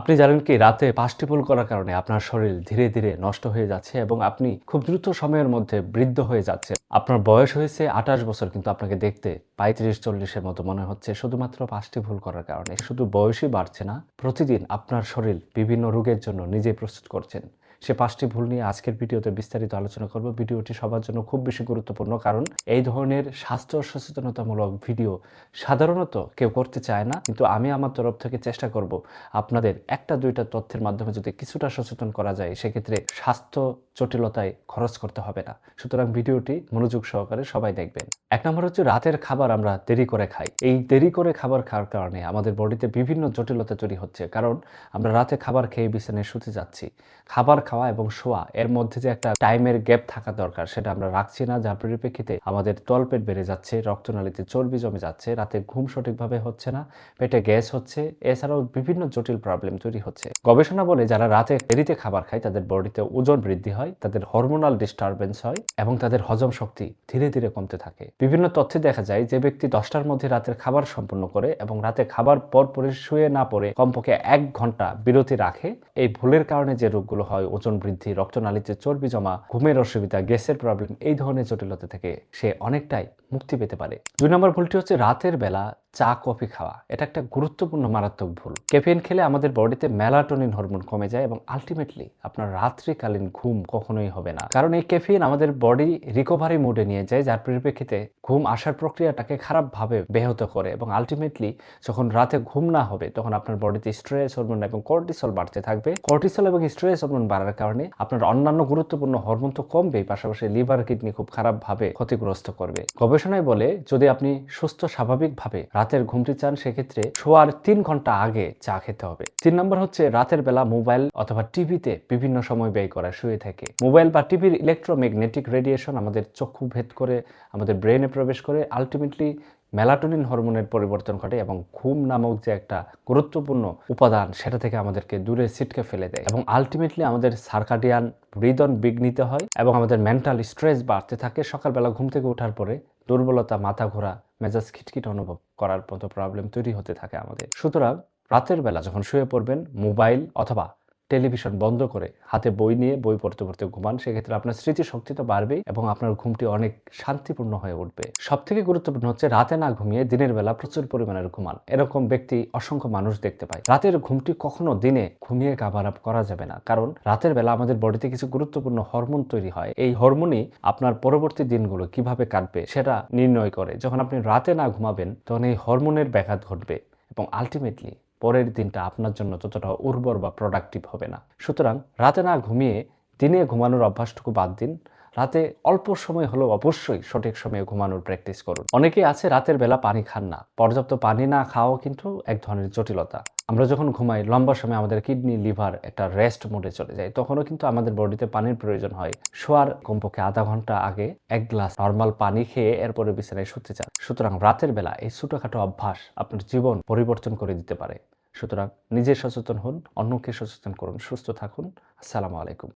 আপনি জানেন কি রাতে ৫টি ভুল করার কারণে আপনার শরীর ধীরে, ধীরে নষ্ট হয়ে যাচ্ছে এবং আপনি খুব দ্রুত সময়ের মধ্যে বৃদ্ধ হয়ে যাচ্ছেন। আপনার বয়স হয়েছে ২৮ বছর কিন্তু আপনাকে দেখতে ৩৫-৪০ এর মতো মনে হচ্ছে শুধুমাত্র ৫টি ভুল করার কারণে। শুধু বয়সই বাড়ছে না, প্রতিদিন আপনার শরীর বিভিন্ন রোগের জন্য নিজেই প্রস্তুত করছেন। সে ৫টি ভুল নিয়ে আজকের ভিডিওতে বিস্তারিত আলোচনা করব। ভিডিওটি সবার জন্য খুব বেশি গুরুত্বপূর্ণ কারণ এই ধরনের স্বাস্থ্য সচেতনতামূলক ভিডিও সাধারণত কেউ করতে চায় না। কিন্তু আমি আমার তরফ থেকে চেষ্টা করব আপনাদের ১টা-২টা তথ্যের মাধ্যমে যদি কিছুটা সচেতন করা যায় সেক্ষেত্রে স্বাস্থ্য জটিলতায় খরচ করতে হবে না। সুতরাং ভিডিওটি মনোযোগ সহকারে সবাই দেখবেন। ১ নম্বর হচ্ছে রাতের খাবার আমরা দেরি করে খাই। এই দেরি করে খাবার খাওয়ার কারণে আমাদের বডিতে বিভিন্ন জটিলতা তৈরি হচ্ছে। কারণ আমরা রাতে খাবার খেয়ে বিছানায় শুতে যাচ্ছি। খাবার খাওয়া এবং শোয়া এর মধ্যে যে একটা টাইমের গ্যাপ থাকা দরকার সেটা আমরা রাখছি না, যার পরিপ্রেক্ষিতে আমাদের তলপেট বেড়ে যাচ্ছে, রক্তনালীতে চর্বি জমে যাচ্ছে, রাতে ঘুম সঠিকভাবে হচ্ছে না, পেটে গ্যাস হচ্ছে, এছাড়াও বিভিন্ন জটিল প্রবলেম তৈরি হচ্ছে। গবেষণা বলে যারা রাতে দেরিতে খাবার খায় তাদের বডিতে ওজন বৃদ্ধি হয়, তাদের হরমোনাল ডিস্টারবেন্স হয় এবং তাদের হজম শক্তি ধীরে ধীরে কমতে থাকে। বিভিন্ন তথ্যে দেখা যায় যে ব্যক্তি 10টার মধ্যে রাতের খাবার সম্পন্ন করে এবং রাতে খাবার পরে শুয়ে না পড়ে কমপক্ষে ১ ঘন্টা বিরতি রাখে, এই ভুলের কারণে যে রোগগুলো হয় ওজন বৃদ্ধি, রক্তনালীতে চর্বি জমা, ঘুমের অসুবিধা, গ্যাসের প্রবলেম, এই ধরনের জটিলতা থেকে সে অনেকটাই মুক্তি পেতে পারে। ২ নম্বর ভুলটি হচ্ছে রাতের বেলা চা কফি খাওয়া। এটা একটা গুরুত্বপূর্ণ মারাত্মক ভুল। ক্যাফেইন খেলে আমাদের বডিতে মেলাটোনিন হরমোন কমে যায় এবং আলটিমেটলি আপনার রাত্রিকালীন ঘুম কখনোই হবে না। কারণ এই ক্যাফেইন আমাদের বডি রিকভারি মোডে নিয়ে যায়, যার পরিপ্রেক্ষিতে ঘুম আসার প্রক্রিয়াটাকে খারাপভাবে ব্যাহত করে এবং আলটিমেটলি যখন রাতে ঘুম না হবে তখন আপনার বডিতে স্ট্রেস হরমোন এবং কর্টিসল বাড়তে থাকবে। কর্টিসল এবং স্ট্রেস হরমোন বাড়ার কারণে আপনার অন্যান্য গুরুত্বপূর্ণ হরমোন তো কমবেই, পাশাপাশি লিভার কিডনি খুব খারাপভাবে ক্ষতিগ্রস্ত করবে। গবেষণায় বলে যদি আপনি সুস্থ স্বাভাবিকভাবে রাতের ঘুমটি চান সেক্ষেত্রে শোয়ার ৩ ঘন্টা আগে চা খেতে হবে। ৩ নম্বর হচ্ছে রাতের বেলা মোবাইল অথবা টিভিতে বিভিন্ন সময় ব্যয় করা শুয়ে থেকে। মোবাইল বা টিভির ইলেকট্রোম্যাগনেটিক রেডিয়েশন আমাদের চক্ষু ভেদ করে আমাদের ব্রেনে প্রবেশ করে আলটিমেটলি মেলাটোনিন হরমোনের পরিবর্তন ঘটে এবং ঘুম নামক যে একটা গুরুত্বপূর্ণ উপাদান সেটা থেকে আমাদেরকে দূরে ছিটকে ফেলে দেয় এবং আলটিমেটলি আমাদের সার্কাডিয়ান রিদম বিঘ্নিত হয় এবং আমাদের মেন্টাল স্ট্রেস বাড়তে থাকে। সকালবেলা ঘুম থেকে ওঠার পরে দুর্বলতা, মাথা ঘোরা, মেজাজ খিটখিট অনুভব করার মতো প্রবলেম তৈরি হতে থাকে আমাদের। সুতরাং রাতের বেলা যখন শুয়ে পড়বেন মোবাইল অথবা টেলিভিশন বন্ধ করে হাতে বই নিয়ে বই পড়তে পড়তে ঘুমান, সেক্ষেত্রে আপনার স্মৃতিশক্তি তো বাড়বেই এবং আপনার ঘুমটি অনেক শান্তিপূর্ণ হয়ে উঠবে। সবথেকে গুরুত্বপূর্ণ হচ্ছে রাতে না ঘুমিয়ে দিনের বেলা প্রচুর পরিমাণের ঘুমান। এরকম ব্যক্তি অসংখ্য মানুষ দেখতে পায়। রাতের ঘুমটি কখনো দিনে ঘুমিয়ে কাভার আপ করা যাবে না, কারণ রাতের বেলা আমাদের বডিতে কিছু গুরুত্বপূর্ণ হরমোন তৈরি হয়। এই হরমোনই আপনার পরবর্তী দিনগুলো কিভাবে কাটবে সেটা নির্ণয় করে। যখন আপনি রাতে না ঘুমাবেন তখন এই হরমোনের ব্যাঘাত ঘটবে এবং আলটিমেটলি পরের দিনটা আপনার জন্য ততটা উর্বর বা প্রোডাক্টিভ হবে না। সুতরাং রাতে না ঘুমিয়ে দিনে ঘুমানোর অভ্যাসটুকু বাদ দিন। রাতে অল্প সময় হলেও অবশ্যই সঠিক সময়ে ঘুমানোর প্র্যাকটিস করুন। অনেকেই আছে রাতের বেলা পানি খান না। পর্যাপ্ত পানি না খাওয়াও কিন্তু এক ধরনের জটিলতা। আমরা যখন ঘুমাই লম্বা সময় আমাদের কিডনি, লিভার একটা রেস্ট মোডে চলে যায়, তখনও কিন্তু আমাদের বডিতে পানির প্রয়োজন হয়। শোয়ার কমপক্ষে আধা ঘন্টা আগে ১ গ্লাস নর্মাল পানি খেয়ে এরপরে বিছানায় শুতে চান। সুতরাং রাতের বেলা এই ছোটখাটো অভ্যাস আপনার জীবন পরিবর্তন করে দিতে পারে। সুতরাং নিজে সচেতন হন, অন্যকে সচেতন করুন। সুস্থ থাকুন। আসসালামু আলাইকুম।